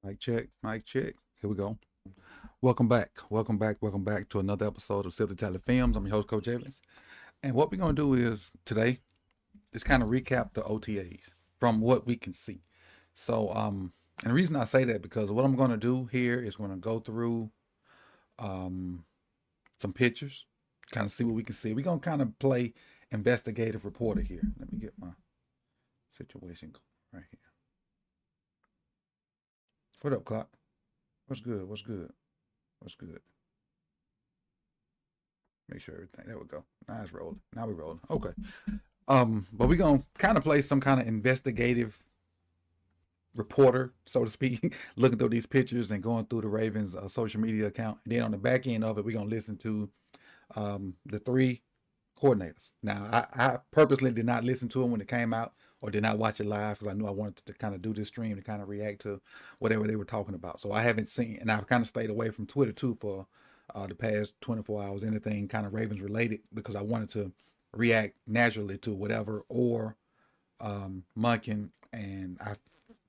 Mic check, mic check. Here we go. Welcome back to another episode of Sip Tally Films. I'm your host, Coach Evans. And what we're going to do is today is kind of recap the OTAs from what we can see. So, and the reason I say that because what I'm going to do here is going to go through some pictures, kind of see what we can see. We're going to kind of play investigative reporter here. Let me get my situation going right here. What up, Clock? What's good? What's good? What's good? Make sure everything. There we go. Now it's rolling. Now we're rolling. Okay. But we're gonna kind of play some kind of investigative reporter, so to speak, looking through these pictures and going through the Ravens social media account. And then on the back end of it, we're gonna listen to the three coordinators. Now, I purposely did not listen to them when it came out, or did not watch it live, because I knew I wanted to kind of do this stream to kind of react to whatever they were talking about. So I haven't seen, and I've kind of stayed away from Twitter too for the past 24 hours, anything kind of Ravens related, because I wanted to react naturally to whatever, or Munkin, and I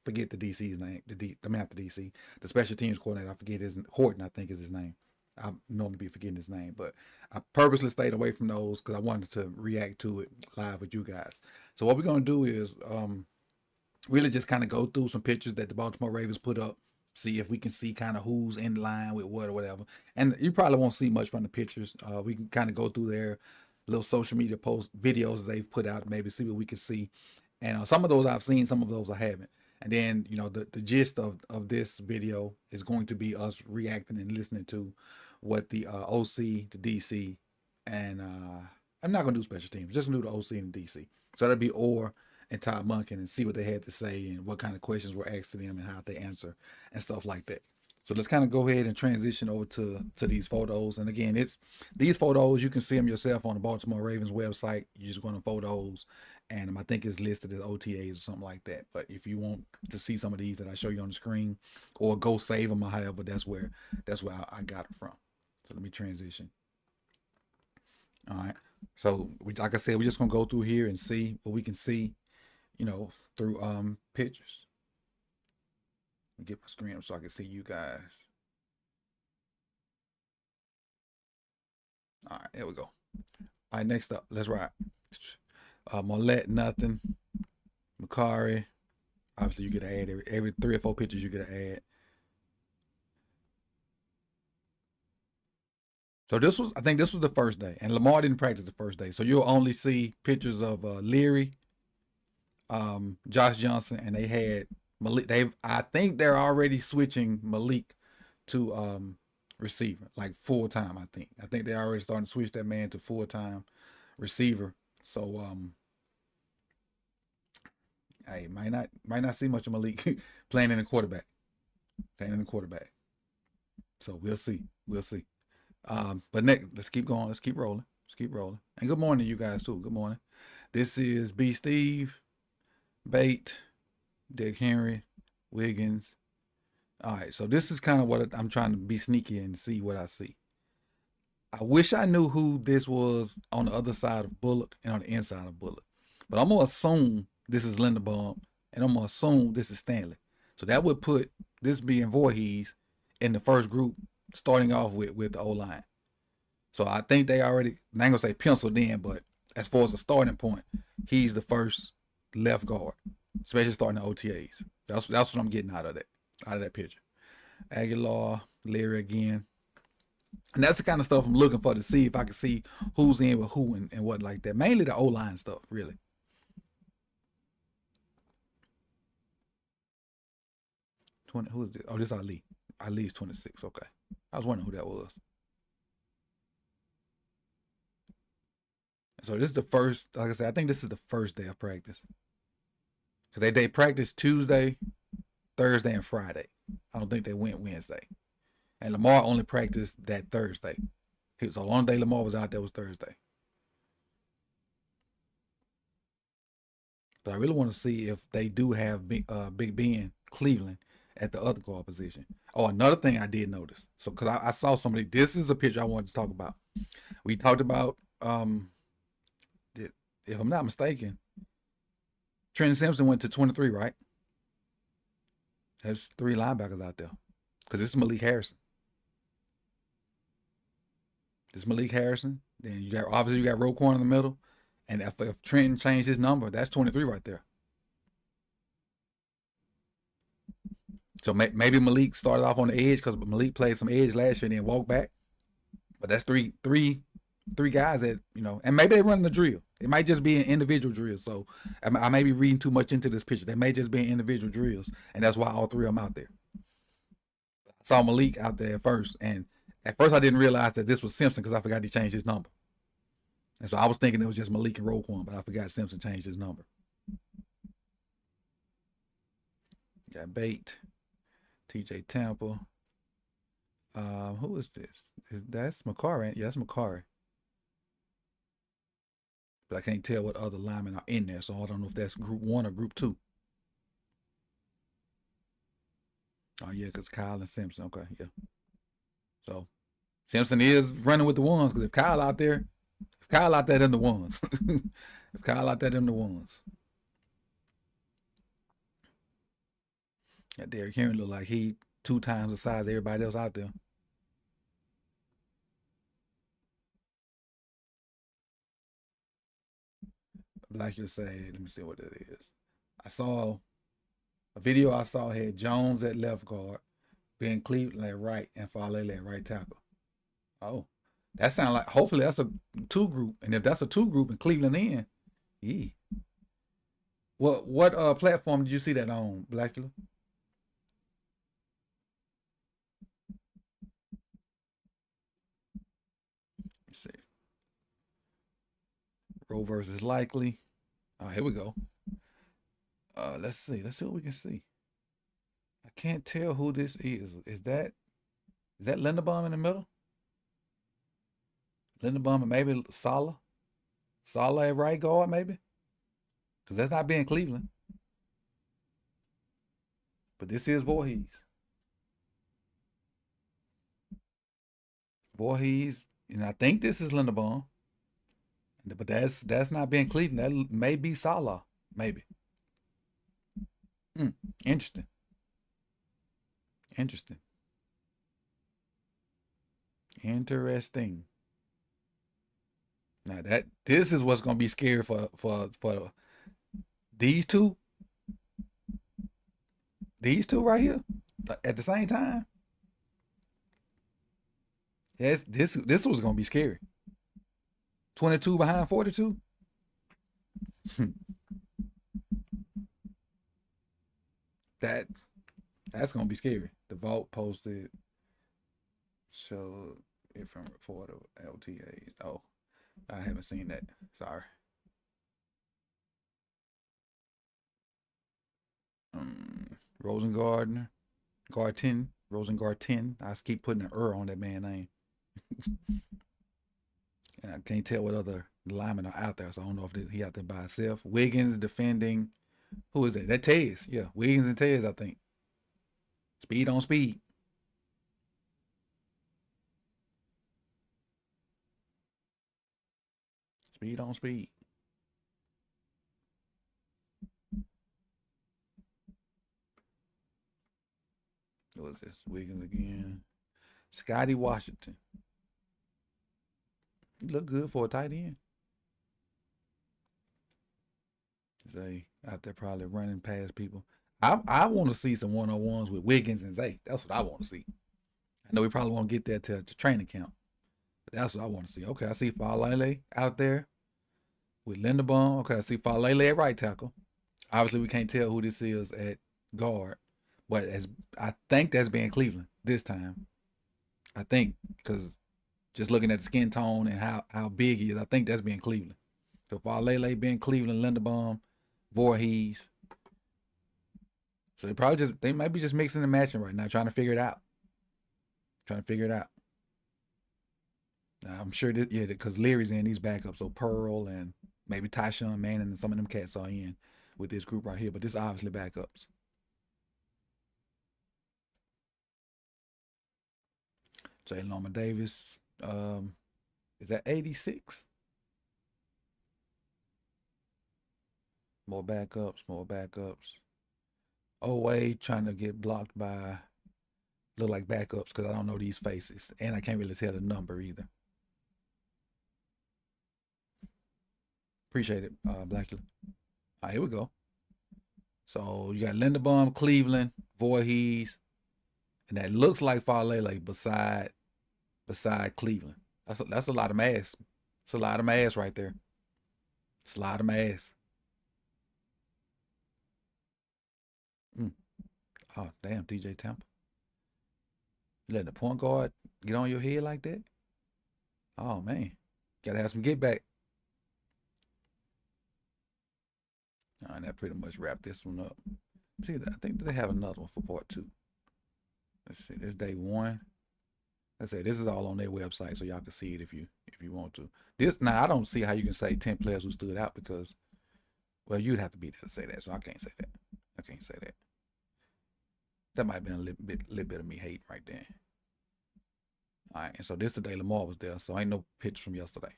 forget the DC's name, not the DC, the special teams coordinator, I forget his, Horton, I think is his name. I normally be forgetting his name, but I purposely stayed away from those because I wanted to react to it live with you guys. So what we're going to do is really just kind of go through some pictures that the Baltimore Ravens put up, see if we can see kind of who's in line with what or whatever. And you probably won't see much from the pictures. We can kind of go through their little social media post videos they've put out, maybe see what we can see. And some of those I've seen, some of those I haven't. And then, you know, the gist of this video is going to be us reacting and listening to what the OC, the DC, and I'm not going to do special teams. Just going to do the OC and the DC. So that'll be Orr and Todd Munkin, and see what they had to say and what kind of questions were asked to them and how they answer and stuff like that. So let's kind of go ahead and transition over to these photos. And again, it's these photos, you can see them yourself on the Baltimore Ravens website. You just go to photos, and I think it's listed as OTAs or something like that. But if you want to see some of these that I show you on the screen, or go save them or however, that's where I got them from. So let me transition. All right. So like I said, we're just gonna go through here and see what we can see, you know, through pictures. Let me get my screen up so I can see you guys. All right, there we go. All right, next up, let's ride. Mollett, nothing. Macari, obviously you get an ad every 3 or 4 pictures you get an ad. So I think this was the first day, and Lamar didn't practice the first day. So you'll only see pictures of Leary, Josh Johnson, and they had Malik. I think they're already switching Malik to receiver, like full time. I think they're already starting to switch that man to full time receiver. So I might not see much of Malik playing in the quarterback. So we'll see. But next, let's keep going. Let's keep rolling. And good morning, you guys too. Good morning. This is B. Steve, Bate, Dick Henry, Wiggins. All right, so this is kind of what I'm trying to be sneaky and see what I see. I wish I knew who this was on the other side of Bullock and on the inside of Bullock. But I'm going to assume this is Linderbaum, and I'm going to assume this is Stanley. So that would put this being Voorhees in the first group, starting off with the O-line. So I think they already, I ain't going to say penciled in, but as far as a starting point, he's the first left guard, especially starting the OTAs. That's what I'm getting out of that picture. Aguilar, Leary again. And that's the kind of stuff I'm looking for, to see if I can see who's in with who and what like that. Mainly the O-line stuff, really. Who is this? Oh, this is Ali. Ali's 26. Okay. I was wondering who that was. So this is the first, like I said, I think this is the first day of practice. Because they practiced Tuesday, Thursday, and Friday. I don't think they went Wednesday. And Lamar only practiced that Thursday. So the only day Lamar was out there was Thursday. But I really want to see if they do have Big Ben, Cleveland, at the other guard position. Oh, another thing I did notice. So, because I saw somebody, this is a picture I wanted to talk about. We talked about, if I'm not mistaken, Trent Simpson went to 23, right? There's 3 linebackers out there. Because this is Malik Harrison. Then you got, obviously, you got Roquan in the middle. And if Trenton changed his number, that's 23 right there. So maybe Malik started off on the edge because Malik played some edge last year and then walked back. But that's three guys that, and maybe they run the drill. It might just be an individual drill. So I may be reading too much into this picture. They may just be individual drills, and that's why all 3 of them out there. I saw Malik out there at first, and at first I didn't realize that this was Simpson because I forgot he changed his number. And so I was thinking it was just Malik and Roquan, but I forgot Simpson changed his number. Got Bate, TJ Tampa. Who is this? That's McCarry. Yeah, that's McCarry. But I can't tell what other linemen are in there, so I don't know if that's group 1 or group 2. Oh, yeah, because Kyle and Simpson. Okay, yeah. So Simpson is running with the ones, because if Kyle out there, them the ones. If Kyle out there, them the ones. Yeah, Derrick Henry look like he 2 times the size of everybody else out there. Like you say, let me see what that is. I saw a video had Jones at left guard, Ben Cleveland at right, and Falele at right tackle. Oh, that sounds like, hopefully that's a 2 group. And if that's a 2 group and Cleveland in, yeah. What platform did you see that on, Blackula? Let's see. Roe versus likely. Oh, here we go. Let's see what we can see. I can't tell who this is. Is that Linderbaum in the middle? Linderbaum and maybe Sala at right guard, maybe? Because that's not being Cleveland. But this is Voorhees. And I think this is Linderbaum. But that's not being Cleveland. That may be Salah, maybe. Interesting. Now this is what's gonna be scary for these two right here at the same time. Yes, this was gonna be scary. 22 behind 42. That's gonna be scary. The Vault posted showed it from report of LTAs. Oh, I haven't seen that. Sorry. Rosengarten. I keep putting an on that man's name. And I can't tell what other linemen are out there, so I don't know if he out there by himself. Wiggins defending. Who is that? That Tez. Yeah, Wiggins and Tez, I think. Speed on speed. Speed on speed. What is this? Wiggins again. Scotty Washington. He look good for a tight end. Zay out there probably running past people. I want to see some one-on-ones with Wiggins and Zay. That's what I want to see. I know we probably won't get that to training camp, but that's what I want to see. Okay, I see Falele out there with Linderbaum. Okay, I see Falele at right tackle. Obviously, we can't tell who this is at guard, but I think that's being Cleveland this time. I think, because just looking at the skin tone and how big he is, I think that's being Cleveland. So Falele being Cleveland, Linderbaum, Voorhees. So they might be just mixing and matching right now, trying to figure it out. Now, I'm sure that, yeah, because Leary's in these backups, so Pearl and maybe Tyshawn Manning and some of them cats are in with this group right here, but this obviously backups. J. Loma Davis. Is that 86? More backups. OA trying to get blocked by look like backups because I don't know these faces. And I can't really tell the number either. Appreciate it, Blackula. All right, here we go. So you got Linderbaum, Cleveland, Voorhees, and that looks like Falele beside Cleveland. That's a lot of mass. It's a lot of mass right there. It's a lot of mass. Oh, damn, TJ Tampa. You letting the point guard get on your head like that? Oh, man. Gotta have some get back. All right, that pretty much wrapped this one up. See, I think they have another one for part 2. Let's see, this day 1. Let's say this is all on their website, so y'all can see it if you want to. This now I don't see how you can say 10 players who stood out because, well, you'd have to be there to say that, so I can't say that. I can't say that. That might have been a little bit of me hating right there. All right, and so this today Lamar was there, so ain't no picture from yesterday.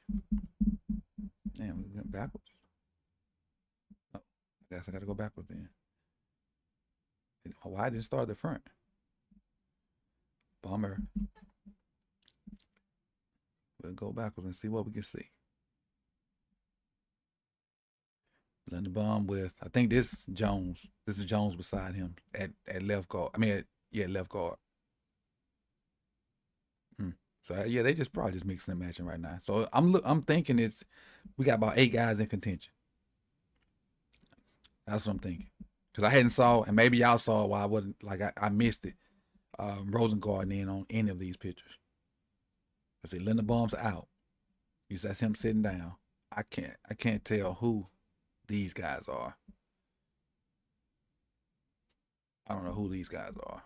Damn, we went backwards. Oh, I guess I got to go backwards then. Why didn't it start at the front? Bummer. We'll go backwards and see what we can see. Linderbaum with, I think this Jones. This is Jones beside him at left guard. I mean, left guard. So yeah, they probably just mixing and matching right now. So I'm thinking we got about 8 guys in contention. That's what I'm thinking. Because I hadn't saw, and maybe y'all saw it while I wasn't, like I missed it. Rosengarten in on any of these pictures. I see Linderbaum's out. That's him sitting down. I can't tell who these guys are. I don't know who these guys are.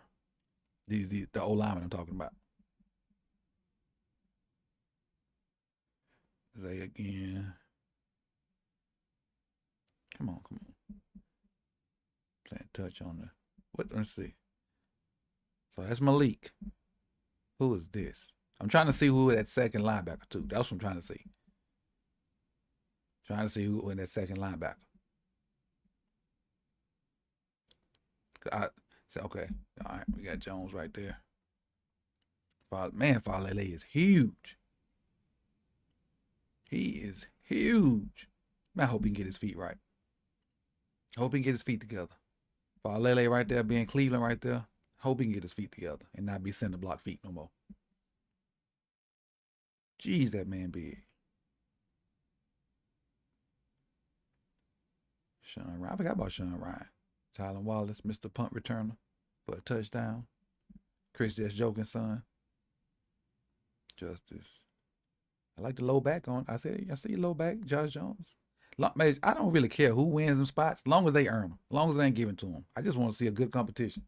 The old linemen I'm talking about. They again. Come on. Playing touch on the let's see. So that's Malik. Who is this? I'm trying to see who that second linebacker too. That's what I'm trying to see. Trying to see who in that second linebacker. Okay. All right, we got Jones right there. Man, Falele is huge. He is huge. Man, I hope he can get his feet right. I hope he can get his feet together. Falele right there, being Cleveland right there. Hope he can get his feet together and not be center block feet no more. Jeez, that man big. Sean Ryan. I forgot about Sean Ryan. Tylen Wallace, Mr. Punt Returner for a touchdown. Chris just joking, son. Justice. I like the low back on. I see low back, Josh Jones. I don't really care who wins them spots, as long as they earn them, as long as they ain't giving to them. I just want to see a good competition.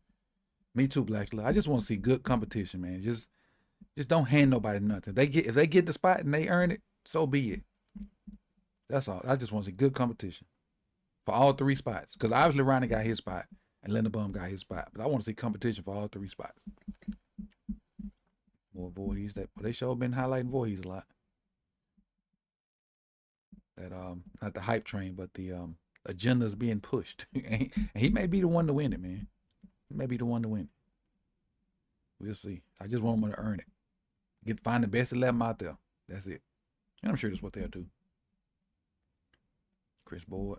Me too, Blackula. I just want to see good competition, man. Just don't hand nobody nothing. If they get the spot and they earn it, so be it. That's all. I just want to see good competition for all 3 spots. Because obviously Ronnie got his spot and Linderbaum got his spot. But I want to see competition for all 3 spots. More Voorhees. They sure been highlighting Voorhees a lot. That not the hype train, but the agenda is being pushed. And he may be the one to win it, man. He may be the one to win it. We'll see. I just want him to earn it. Find the best 11 out there. That's it. And I'm sure that's what they'll do. Chris Board.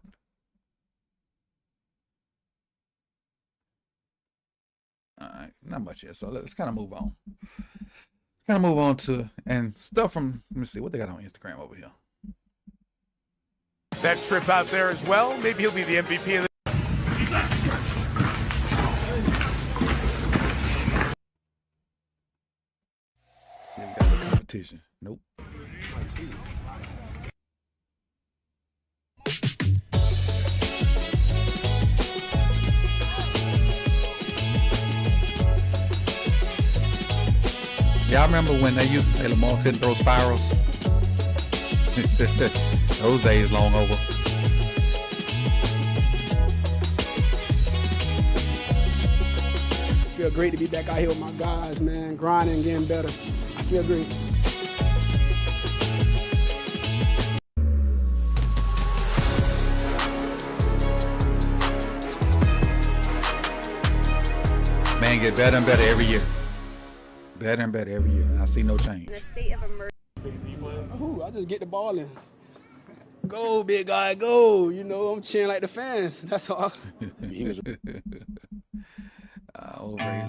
All right, not much yet. So let's kind of move on. And stuff from, let me see what they got on Instagram over here. That trip out there as well. Maybe he'll be the MVP of the. See, we got the competition. Nope. Y'all remember when they used to say Lamar couldn't throw spirals? Those days long over. Feel great to be back out here with my guys, man. Grinding, getting better. I feel great. Man, get better and better every year. Better and better every year. I see no change. In a state of emergency. Ooh, I just get the ball in. Go, big guy, go. You know, I'm cheering like the fans. That's all. Ray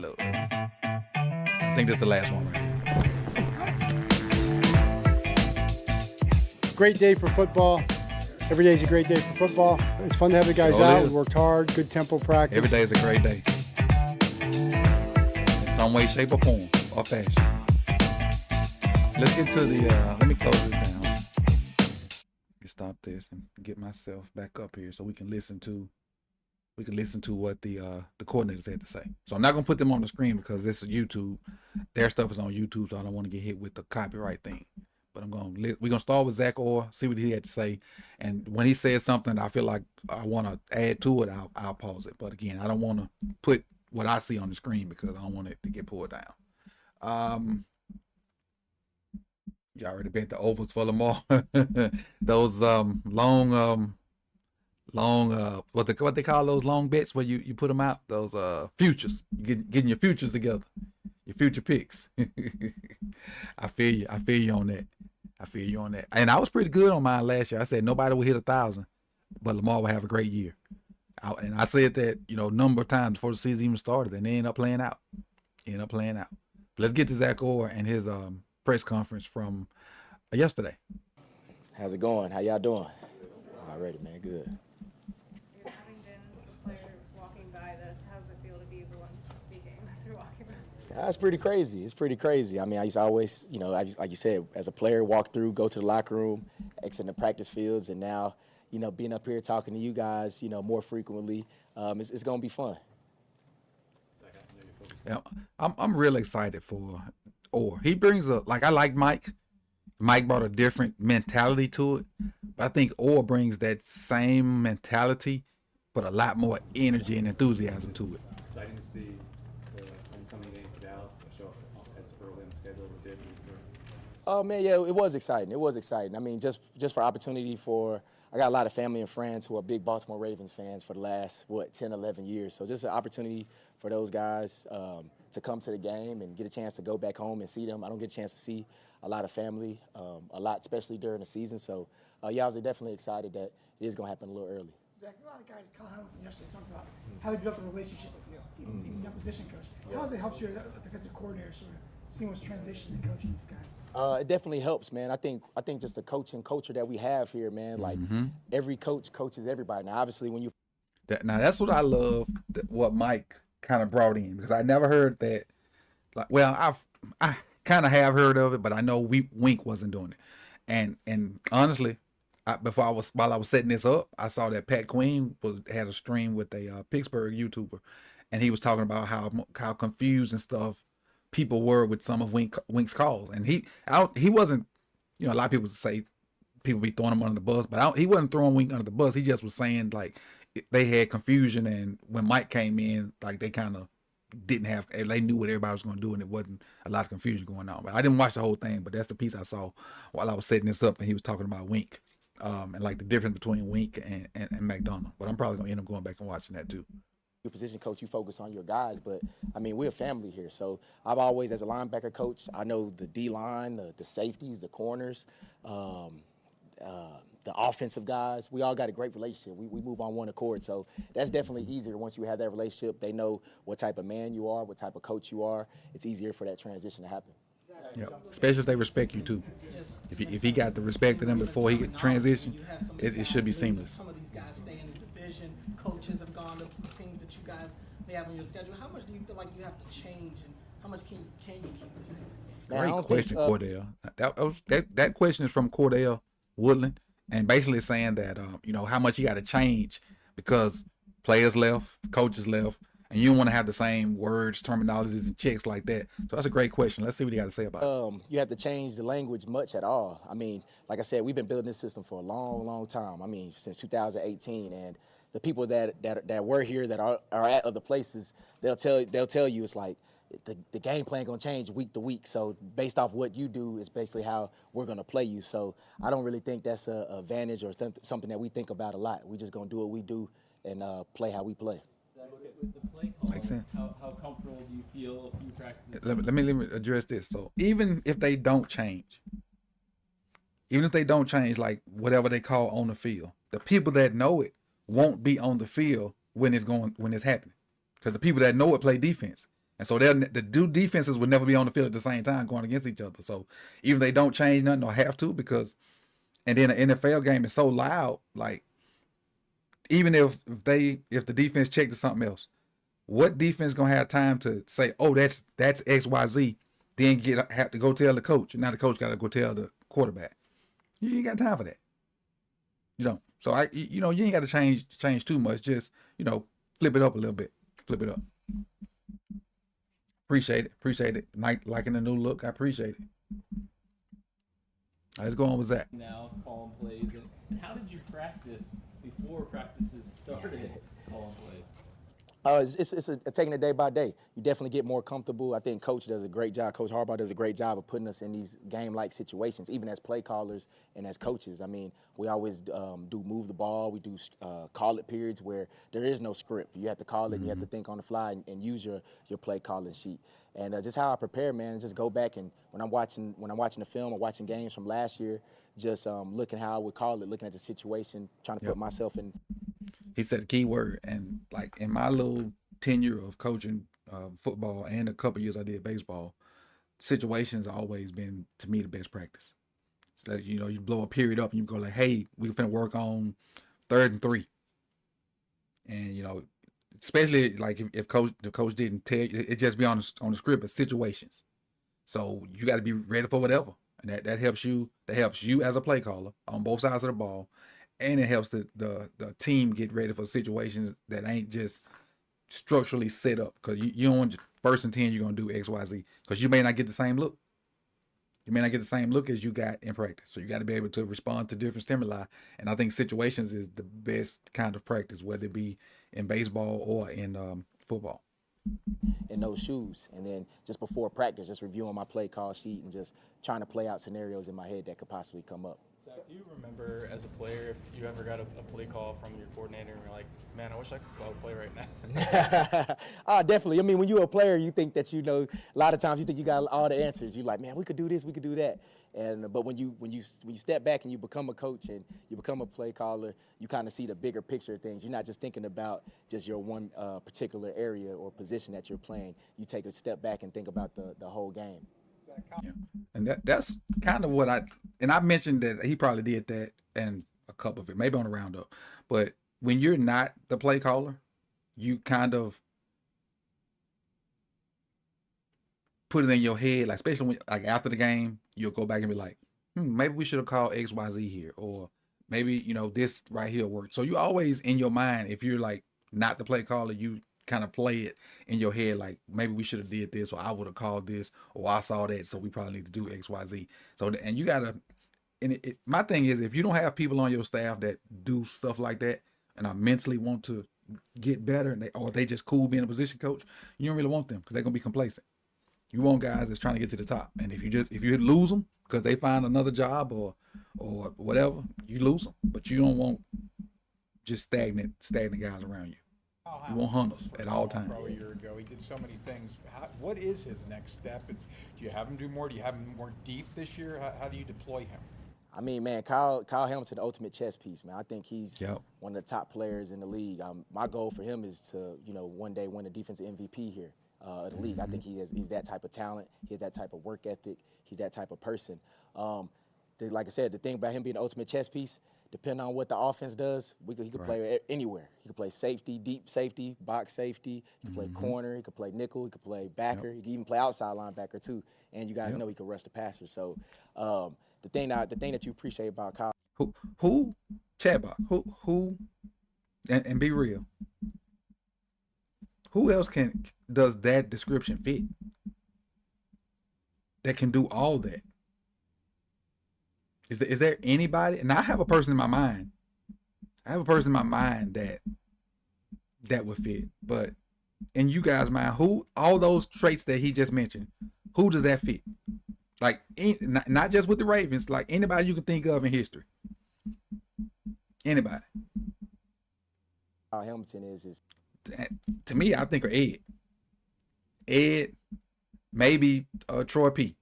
Lewis. I think that's the last one right here. Great day for football. Every day is a great day for football. It's fun to have the guys Sure out. is. We worked hard, good tempo practice. Every day is a great day. In some way, shape, or form, or fashion. Let's get to the, let me close this down. Let me stop this and get myself back up here so we can listen to what the coordinators had to say. So I'm not gonna put them on the screen because this is YouTube. Their stuff is on YouTube, so I don't want to get hit with the copyright thing. But we're gonna start with Zach Orr, see what he had to say, and when he says something I feel like I want to add to it, I'll pause it. But again, I don't want to put what I see on the screen because I don't want it to get pulled down. You already bet the overs for Lamar. Those long what they call those long bets where you put them out, those futures. You getting your futures together, your future picks. I feel you on that. And I was pretty good on mine last year. I said nobody will hit 1,000, but Lamar will have a great year. And I said that, number of times before the season even started, and they end up playing out. But let's get to Zach Orr and his press conference from yesterday. How's it going? How y'all doing? Already, man. Good. Having been the players walking by this, how does it feel to be the one speaking through walking by? That's pretty crazy. It's pretty crazy. I mean, I used to always, like you said, as a player, walk through, go to the locker room, exit the practice fields, and now, being up here talking to you guys, more frequently, it's going to be fun. Yeah, I'm really excited for Orr. He brings I like Mike. Mike brought a different mentality to it, but I think Orr brings that same mentality, but a lot more energy and enthusiasm to it. Exciting to see the homecoming game for Dallas show up as early in the schedule as it did. Oh man, yeah, it was exciting. It was exciting. I mean, just for opportunity I got a lot of family and friends who are big Baltimore Ravens fans for the last 10, 11 years. So just an opportunity for those guys to come to the game and get a chance to go back home and see them. I don't get a chance to see a lot of family, a lot, especially during the season. So yeah, I was definitely excited that it is going to happen a little early. Zach, a lot of guys, Kyle Hamilton yesterday talked about how they built a relationship with you, even that position coach. How has it helped you as a defensive coordinator sort of seamless transition to coaching these guys? It definitely helps, man. I think just the coaching culture that we have here, man. Like every coach coaches everybody. Now, obviously, when you now that's what I love. What Mike kind of brought in, because I never heard that. I kind of have heard of it, but I know Wink wasn't doing it. And honestly, while I was setting this up, I saw that Pat Queen had a stream with a Pittsburgh YouTuber, and he was talking about how confused and stuff people were with some of Wink's calls, and he wasn't, a lot of people say people be throwing him under the bus, but he wasn't throwing Wink under the bus. He just was saying like they had confusion, and when Mike came in, like they kind of they knew what everybody was going to do, and it wasn't a lot of confusion going on. But I didn't watch the whole thing, but that's the piece I saw while I was setting this up, and he was talking about Wink, and like the difference between Wink and McDonald. But I'm probably going to end up going back and watching that too. Your position coach, you focus on your guys, but I mean, we're a family here. So I've always, as a linebacker coach, I know the D-line, the safeties, the corners, the offensive guys. We all got a great relationship. We move on one accord. So that's definitely easier once you have that relationship. They know what type of man you are, what type of coach you are. It's easier for that transition to happen. Yeah, especially if they respect you too. If he got the respect of them before he could transition, it should be seamless. Some of these guys stay in the division. Coaches have gone to teams that you guys may have on your schedule. How much do you feel like you have to change, and how much can you keep the same? Great question, Cordell. That question is from Cordell Woodland, and basically saying that how much you got to change because players left, coaches left, and you don't want to have the same words, terminologies, and checks like that. So that's a great question. Let's see what you got to say about it. You have to change the language much at all. I mean, like I said, we've been building this system for a long, long time. I mean, since 2018, and the people that were here that are at other places, they'll tell you it's like the game plan gonna change week to week. So based off what you do is basically how we're gonna play you. So I don't really think that's a advantage or something that we think about a lot. We just gonna do what we do and play how we play. With the play call, Makes sense. How comfortable do you feel a few practices? Let me address this. So even if they don't change, like whatever they call on the field, the people that know it won't be on the field when it's happening, because the people that know it play defense, and so the defenses will never be on the field at the same time going against each other. So even if they don't change nothing or have to, and then an NFL game is so loud, like even if the defense checked to something else, what defense gonna have time to say, oh, that's XYZ, then have to go tell the coach, and now the coach got to go tell the quarterback? You ain't got time for that. You don't. So you ain't got to change too much. Just flip it up a little bit. Flip it up. Appreciate it. Liking the new look. I appreciate it. All right, let's go on with Zach. Now calling plays, and how did you practice before practices started calling plays? It's taking it day by day. You definitely get more comfortable. I think Coach does a great job. Coach Harbaugh does a great job of putting us in these game-like situations, even as play callers and as coaches. I mean, we always do move the ball. We do call it periods where there is no script. You have to call it. And you have to think on the fly and use your play calling sheet. And just how I prepare, man, just go back and when I'm watching the film or watching games from last year, just looking how I would call it, looking at the situation, trying to put myself in. He said a key word, and like in my little tenure of coaching football and a couple years I did baseball, situations always been to me the best practice. It's like you blow a period up and you go like, hey, we finna work on 3rd and 3, and especially like if the coach didn't tell you, it just be on the script of situations. So you got to be ready for whatever, and that helps you. That helps you as a play caller on both sides of the ball. And it helps the team get ready for situations that ain't just structurally set up. Because you don't want 1st and 10, you're going to do X, Y, Z. Because you may not get the same look. You may not get the same look as you got in practice. So you got to be able to respond to different stimuli. And I think situations is the best kind of practice, whether it be in baseball or in football. In those shoes. And then just before practice, just reviewing my play call sheet and just trying to play out scenarios in my head that could possibly come up. Zach, do you remember as a player if you ever got a play call from your coordinator and you're like, man, I wish I could call a play right now? Definitely. I mean, when you're a player, you think that a lot of times you think you got all the answers. You're like, man, we could do this, we could do that. But when you step back and you become a coach and you become a play caller, you kind of see the bigger picture of things. You're not just thinking about just your one particular area or position that you're playing. You take a step back and think about the whole game. Yeah. And that's kind of what I mentioned that he probably did that and a couple of it, maybe on a roundup. But when you're not the play caller, you kind of put it in your head, like especially when, like after the game, you'll go back and be like, maybe we should have called XYZ here, or maybe this right here worked. So you always in your mind, if you're like not the play caller, you kind of play it in your head like maybe we should have did this, or I would have called this, or I saw that, so we probably need to do XYZ. So and you gotta, and my thing is, if you don't have people on your staff that do stuff like that and I mentally want to get better, and they just cool being a position coach, you don't really want them because they're gonna be complacent. You want guys that's trying to get to the top, and if you lose them because they find another job or whatever, you lose them. But you don't want just stagnant guys around you. You want hunters at all times. A year ago, he did so many things. What is his next step? Do you have him do more? Do you have him more deep this year? How do you deploy him? I mean, man, Kyle Hamilton, the ultimate chess piece, man. I think he's one of the top players in the league. My goal for him is to, one day win a defensive MVP here in the league. I think he's that type of talent. He has that type of work ethic. He's that type of person. Like I said, the thing about him being the ultimate chess piece, depending on what the offense does, he could play anywhere. He could play safety, deep safety, box safety. He could play corner. He could play nickel. He could play backer. He could even play outside linebacker too. And you guys know he could rush the passer. So the thing that you appreciate about Kyle. Who chat box? Who and be real. Who else does that description fit? That can do all that? Is there anybody? And I have a person in my mind. that would fit. But in you guys' mind, who all those traits that he just mentioned, who does that fit? Like, not just with the Ravens, like anybody you can think of in history. Anybody. Hamilton is to me, I think of Ed, maybe Troy P.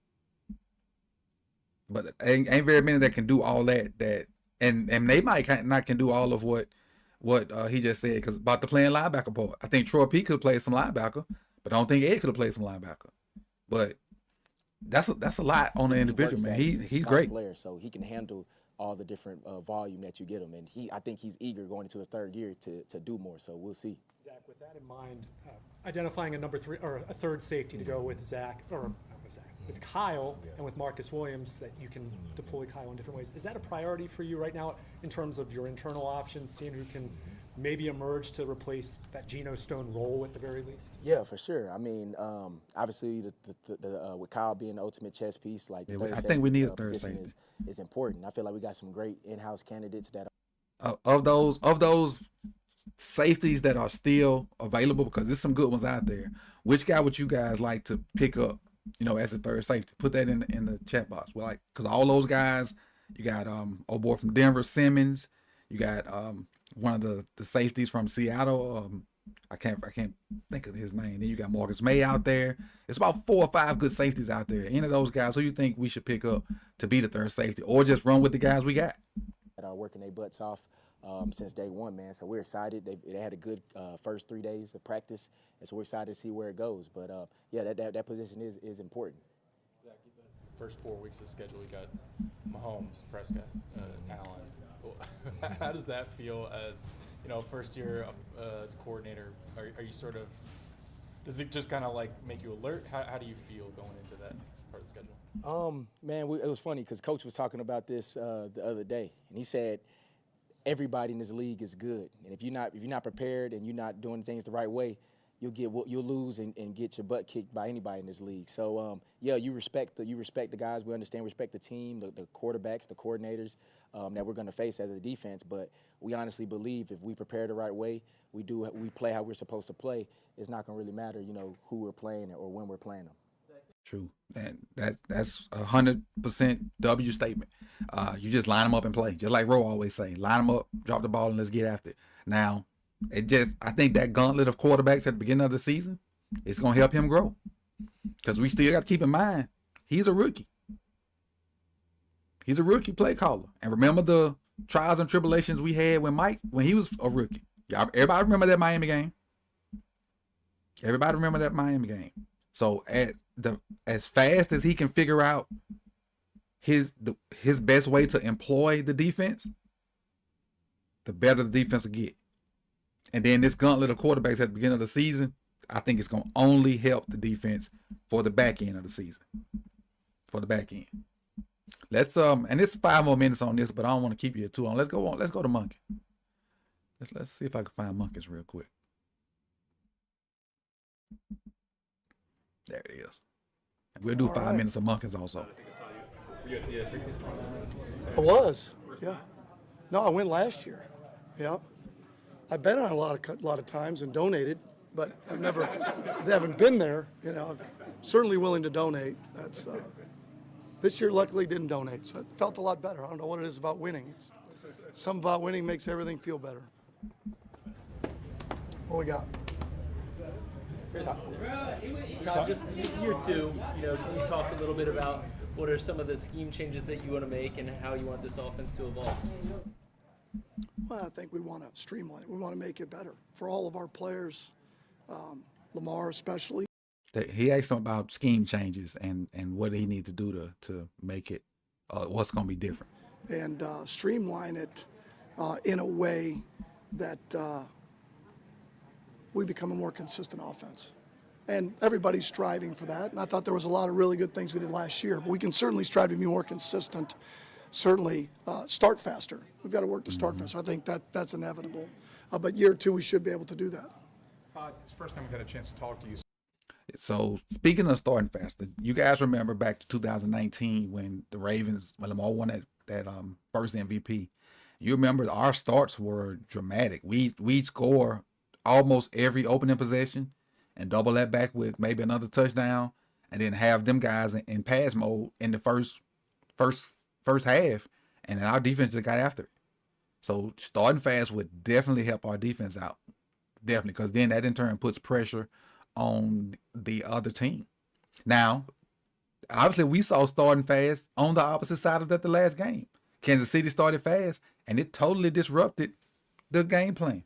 But ain't very many that can do all that and they might not can do all of what he just said, because about the playing linebacker part. I think Troy P could have played some linebacker, but I don't think Ed could have played some linebacker. But that's a lot on the individual, man. He's great player, so he can handle all the different volume that you get him, and I think he's eager going into his third year to do more. So we'll see. Zach, with that in mind, identifying a number 3 or a third safety to go with with Kyle and with Marcus Williams, that you can deploy Kyle in different ways. Is that a priority for you right now in terms of your internal options, seeing who can maybe emerge to replace that Geno Stone role at the very least? Yeah, for sure. I mean, obviously, with Kyle being the ultimate chess piece, like I think we need a third safety. Is important. I feel like we got some great in-house candidates that of those safeties that are still available, because there's some good ones out there. Which guy would you guys like to pick up, as a third safety? Put that in the chat box. Well, because all those guys, you got old boy from Denver, Simmons. You got one of the safeties from Seattle. I can't think of his name. Then you got Marcus May out there. It's about 4 or 5 good safeties out there. Any of those guys, who you think we should pick up to be the third safety, or just run with the guys we got? That are working their butts off since day one, man. So we're excited. They had a good first 3 days of practice, and so we're excited to see where it goes. But yeah, that position is important. Zach, first 4 weeks of schedule, we got Mahomes, Prescott, Allen. How does that feel as first year coordinator? Are you sort of, does it just kind of like make you alert? How do you feel going into that part of the schedule? Man, it was funny because Coach was talking about this the other day, and he said everybody in this league is good, and if you're not prepared and you're not doing things the right way, you'll lose and get your butt kicked by anybody in this league. So yeah, you respect the guys. We respect the team, the quarterbacks, the coordinators that we're going to face as a defense. But we honestly believe if we prepare the right way, we play how we're supposed to play, it's not going to really matter, who we're playing or when we're playing them. True, and that's 100% W statement. You just line them up and play, just like Ro always say. Line them up, drop the ball, and let's get after it. Now, I think that gauntlet of quarterbacks at the beginning of the season, it's gonna help him grow, because we still got to keep in mind he's a rookie. He's a rookie play caller, and remember the trials and tribulations we had when he was a rookie. Everybody remember that Miami game. Everybody remember that Miami game. So as fast as he can figure out his best way to employ the defense, the better the defense will get. And then this gauntlet of quarterbacks at the beginning of the season, I think it's going to only help the defense for the back end of the season. For the back end. Let's and it's 5 more minutes on this, but I don't want to keep you too long. Let's go on. Let's go to Monkey. Let's see if I can find Monkeys real quick. There it is. And we'll do 5 minutes of Monkeys also. I was, yeah. No, I went last year. Yeah. I bet on a lot of times and donated, but I haven't been there. I'm certainly willing to donate. That's this year luckily didn't donate, so it felt a lot better. I don't know what it is about winning. Something about winning makes everything feel better. What we got? Just year 2, can you talk a little bit about what are some of the scheme changes that you want to make and how you want this offense to evolve? Well, I think we want to streamline it. We want to make it better for all of our players, Lamar especially. He asked him about scheme changes and what he needs to do to make it what's going to be different. And streamline it in a way that we become a more consistent offense. And everybody's striving for that. And I thought there was a lot of really good things we did last year. But we can certainly strive to be more consistent, certainly start faster. We've got to work to start faster. I think that's inevitable. But year 2, we should be able to do that. It's the first time we've had a chance to talk to you. So speaking of starting faster, you guys remember back to 2019 when the Ravens, when Lamar won that first MVP. You remember our starts were dramatic. We'd score almost every opening possession, and double that back with maybe another touchdown, and then have them guys in pass mode in the first half, and then our defense just got after it. So starting fast would definitely help our defense out, definitely, because then that in turn puts pressure on the other team. Now, obviously, we saw starting fast on the opposite side of that the last game. Kansas City started fast, and it totally disrupted the game plan.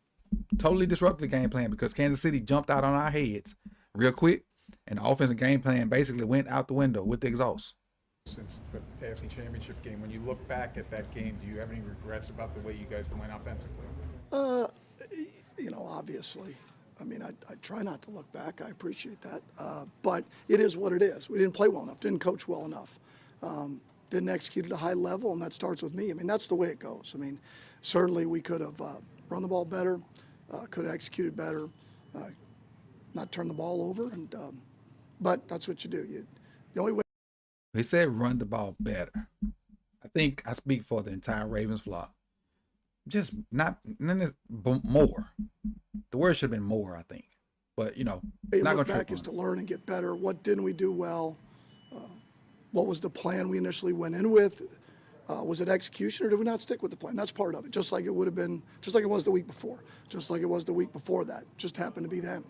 Totally disrupted the game plan because Kansas City jumped out on our heads real quick, and the offensive game plan basically went out the window with the exhaust. Since the AFC Championship game, when you look back at that game, do you have any regrets about the way you guys went offensively? You know, obviously. I mean, I try not to look back. I appreciate that. But it is what it is. We didn't play well enough, didn't coach well enough, didn't execute at a high level, and that starts with me. I mean, that's the way it goes. I mean, certainly we could have run the ball better, could have executed better, not turned the ball over, and but that's what you do. The only way. He said run the ball better. I think I speak for the entire Ravens flock. Just not more. The word should have been more, I think. But, you know, not look going back is to learn and get better. What didn't we do well? What was the plan we initially went in with? Was it execution, or did we not stick with the plan? That's part of it. Just like it would have been, just like it was the week before, just like it was the week before that. Just happened to be them.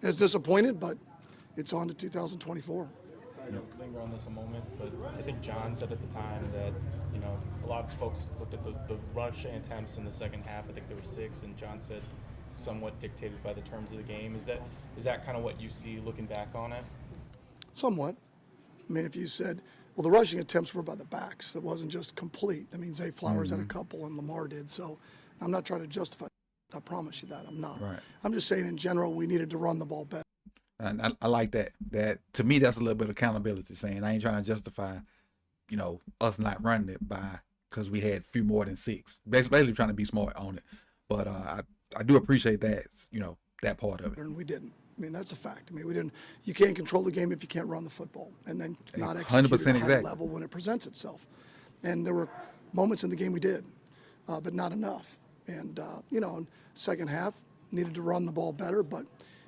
And it's disappointed, but it's on to 2024. Sorry to linger on this a moment, but I think John said at the time that, you know, a lot of folks looked at the rush attempts in the second half. I think there were 6, and John said somewhat dictated by the terms of the game. Is that kind of what you see looking back on it? Somewhat. I mean, if you said, well, the rushing attempts were by the backs. It wasn't just complete. I mean, Zay Flowers had a couple and Lamar did. So I'm not trying to justify that. I promise you that. I'm not. Right. I'm just saying in general, we needed to run the ball better. And I like that. That, to me, that's a little bit of accountability, saying I ain't trying to justify, you know, us not running it because we had few more than 6. Basically trying to be smart on it. But I do appreciate that, you know, that part of it. And we didn't. I mean, that's a fact. I mean, we didn't. You can't control the game if you can't run the football, and then not execute at a high exactly. level when it presents itself. And there were moments in the game we did, but not enough. And you know, in second half needed to run the ball better, but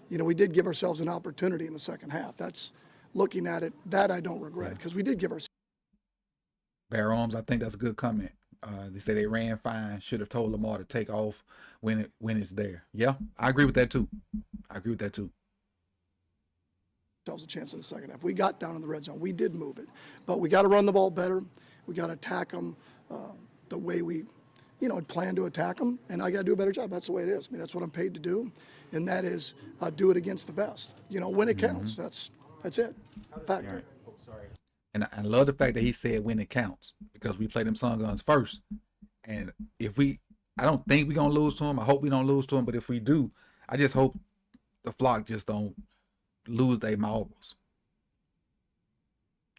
you know, we did give ourselves an opportunity in the second half. That's looking at it. That I don't regret because we did give ourselves. Bare arms, I think that's a good comment. They say they ran fine. Should have told Lamar to take off when it's there. Yeah, I agree with that too. Ourselves a chance in the second half. We got down in the red zone. We did move it, but we got to run the ball better. We got to attack them the way we, you know, had planned to attack them, and I got to do a better job. That's the way it is. I mean, that's what I'm paid to do, and that is do it against the best. You know, when it counts. That's it. Fact. Right. And I love the fact that he said when it counts, because we play them Sun Guns first. And I don't think we're going to lose to them. I hope we don't lose to them. But if we do, I just hope the flock just don't lose their marbles.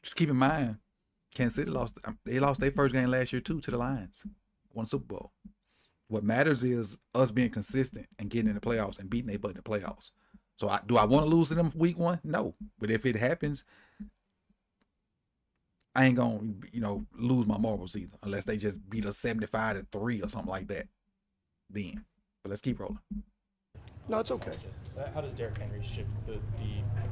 Just keep in mind, Kansas City lost their first game last year too to the Lions. Won Super Bowl. What matters is us being consistent and getting in the playoffs and beating their butt in the playoffs. So do I want to lose to them week 1? No. But if it happens, I ain't gonna, you know, lose my marbles either, unless they just beat us 75-3 or something like that. Then, but let's keep rolling. No, it's okay. How does Derrick Henry shift the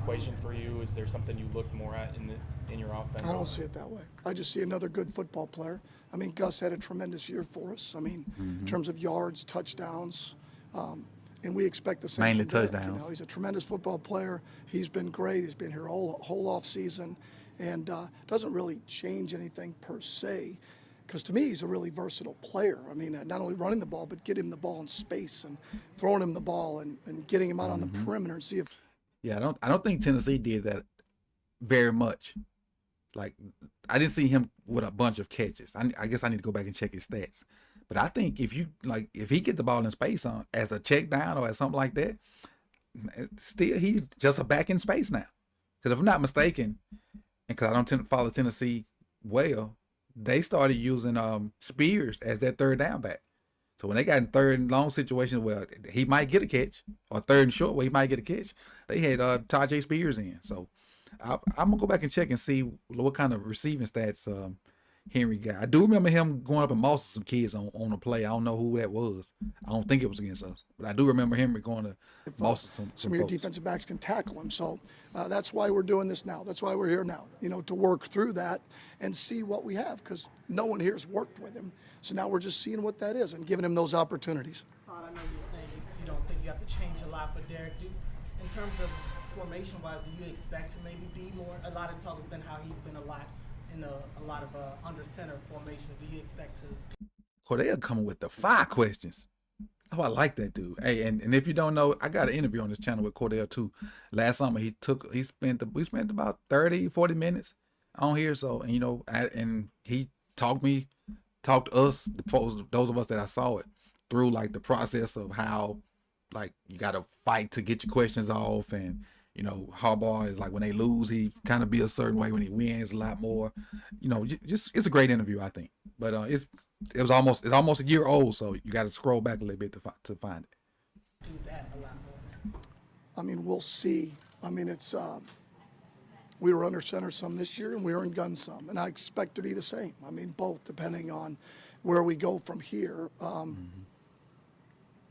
equation for you? Is there something you look more at in your offense? I don't see it that way. I just see another good football player. I mean, Gus had a tremendous year for us. I mean, in terms of yards, touchdowns, and we expect the same. Mainly from Derrick. touchdowns. You know, he's a tremendous football player. He's been great. He's been here whole off season. And doesn't really change anything per se, because to me he's a really versatile player. I mean, not only running the ball, but get him the ball in space and throwing him the ball and getting him out on the perimeter and see if. Yeah, I don't think Tennessee did that very much. Like, I didn't see him with a bunch of catches. I guess I need to go back and check his stats. But I think if he get the ball in space on as a check down or as something like that, still he's just a back in space now. Because if I'm not mistaken, because I don't follow Tennessee well, they started using Spears as their third down back. So when they got in third and long situations where he might get a catch, or third and short where he might get a catch, they had Tajay Spears in. So I'm going to go back and check and see what kind of receiving stats Henry guy. I do remember him going up and mossing some kids on a play. I don't know who that was. I don't think it was against us, but I do remember Henry going to mossing some of your folks. defensive backs can tackle him. So that's why we're doing this now. That's why we're here now, to work through that and see what we have, because no one here has worked with him. So now we're just seeing what that is and giving him those opportunities. Todd, I know you're saying you don't think you have to change a lot for Derek. In terms of formation-wise, do you expect to maybe be more? A lot of talk has been how he's been a lot in a lot of under center formations. Do you expect to? Cordell coming with the 5 questions. Oh, I like that dude. Hey, and if you don't know, I got an interview on this channel with Cordell too. Last summer we spent about 30-40 minutes on here. So, and he talked us, those of us that I saw it, through like the process of how like you got to fight to get your questions off, and Harbaugh is like when they lose, he kind of be a certain way. When he wins, a lot more. Just it's a great interview, I think. But it's almost a year old, so you got to scroll back a little bit to find it. Do that a lot more. I mean, we'll see. I mean, it's we were under center some this year, and we were in gun some, and I expect to be the same. I mean, both depending on where we go from here.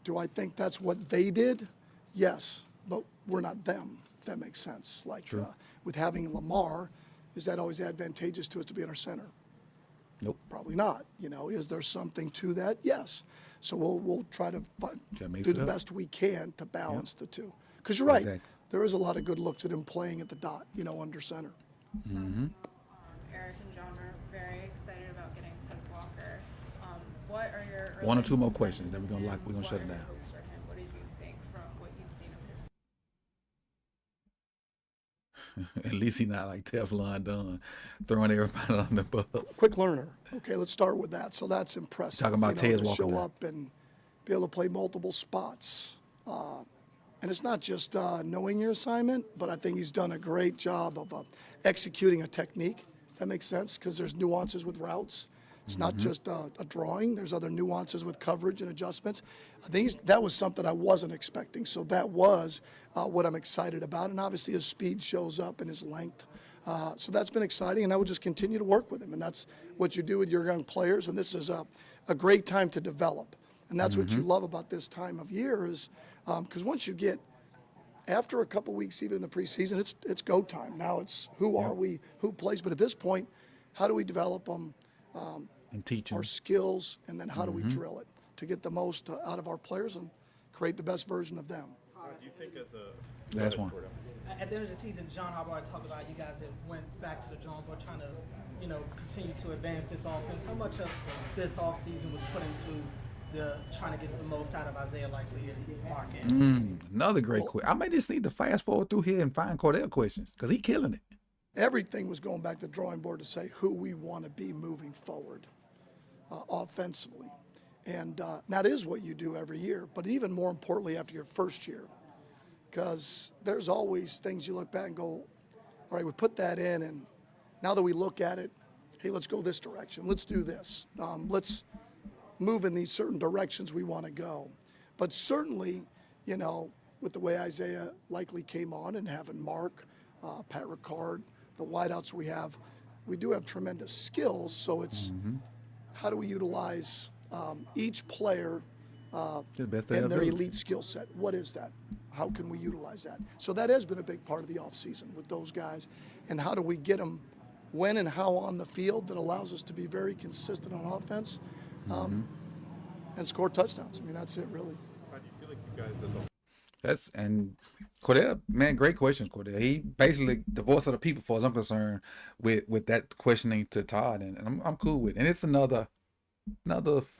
Do I think that's what they did? Yes, but we're not them, if that makes sense. Like with having Lamar, is that always advantageous to us to be in our center? Nope. Probably not. Is there something to that? Yes. So we'll try to do the best we can to balance the two. Because you're right, there is a lot of good looks at him playing at the dot, under center. Mm-hmm. Eric and John are very excited about getting Tez Walker. What are your 1 or 2 more questions, then we're gonna shut it down. What did you think from what you've seen of his? At least he's not like Teflon Don, throwing everybody on the bus. Quick learner. Okay, let's start with that. So that's impressive. Talking about Tez Walker. Show up and be able to play multiple spots. And it's not just knowing your assignment, but I think he's done a great job of executing a technique. That makes sense, because there's nuances with routes. It's not just a drawing. There's other nuances with coverage and adjustments. I think that was something I wasn't expecting. So that was what I'm excited about. And obviously his speed shows up and his length. So that's been exciting, and I would just continue to work with him. And that's what you do with your young players. And this is a great time to develop. And that's what you love about this time of year is because once you get after a couple weeks, even in the preseason, it's go time. Now it's who are we, who plays. But at this point, how do we develop them? And teach our skills, and then how do we drill it to get the most out of our players and create the best version of them. Do you think as a last one? At the end of the season, John Harbaugh talked about you guys have went back to the drawing board trying to, continue to advance this offense. How much of this offseason was put into the trying to get the most out of Isaiah Likely and Mark Andrews? Another great question. I may just need to fast forward through here and find Cordell questions because he's killing it. Everything was going back to the drawing board to say who we want to be moving forward offensively. And that is what you do every year, but even more importantly after your first year, because there's always things you look back and go, all right, we put that in, and now that we look at it, hey, let's go this direction. Let's do this. Let's move in these certain directions we want to go. But certainly, with the way Isaiah Likely came on and having Mark, Pat Ricard, the wideouts we do have tremendous skills. So it's how do we utilize each player and their elite skill set? What is that? How can we utilize that? So that has been a big part of the offseason with those guys. And how do we get them when and how on the field that allows us to be very consistent on offense and score touchdowns? I mean, that's it, really. How do you feel like you guys as a And Cordell, man, great questions, Cordell. He basically the voice of the people, as far as I'm concerned, with that questioning to Todd, and I'm cool with it. And it's another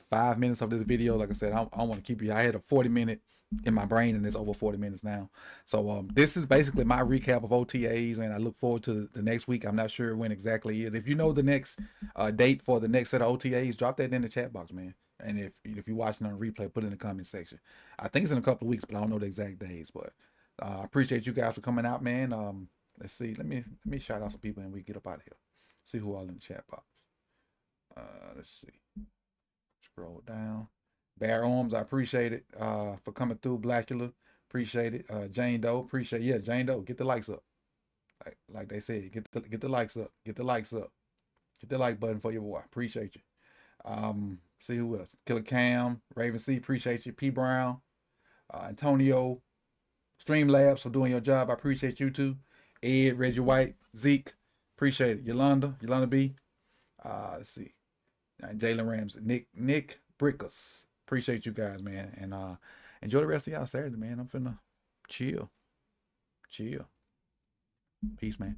5 minutes of this video. Like I said, I don't want to keep you. I had a 40-minute in my brain, and it's over 40 minutes now. So this is basically my recap of OTAs, and I look forward to the next week. I'm not sure when exactly it is. If you know the next date for the next set of OTAs, drop that in the chat box, man. And if you're watching on replay, put it in the comment section. I think it's in a couple of weeks, but I don't know the exact days. But I appreciate you guys for coming out, man. Let's see. Let me shout out some people and we get up out of here. See who all in the chat box. Let's see. Scroll down. Bear Arms, I appreciate it for coming through. Blackula, appreciate it. Jane Doe, appreciate it. Yeah, Jane Doe, get the likes up. Like they said, get the likes up. Get the likes up. Hit the like button for your boy. Appreciate you. See who else? Killer Cam, Raven C, appreciate you. P Brown, Antonio, Streamlabs for doing your job. I appreciate you too. Ed, Reggie White, Zeke, appreciate it. Yolanda B. Let's see. Jalen Ramsey, Nick Brickus. Appreciate you guys, man. And enjoy the rest of y'all Saturday, man. I'm finna chill. Peace, man.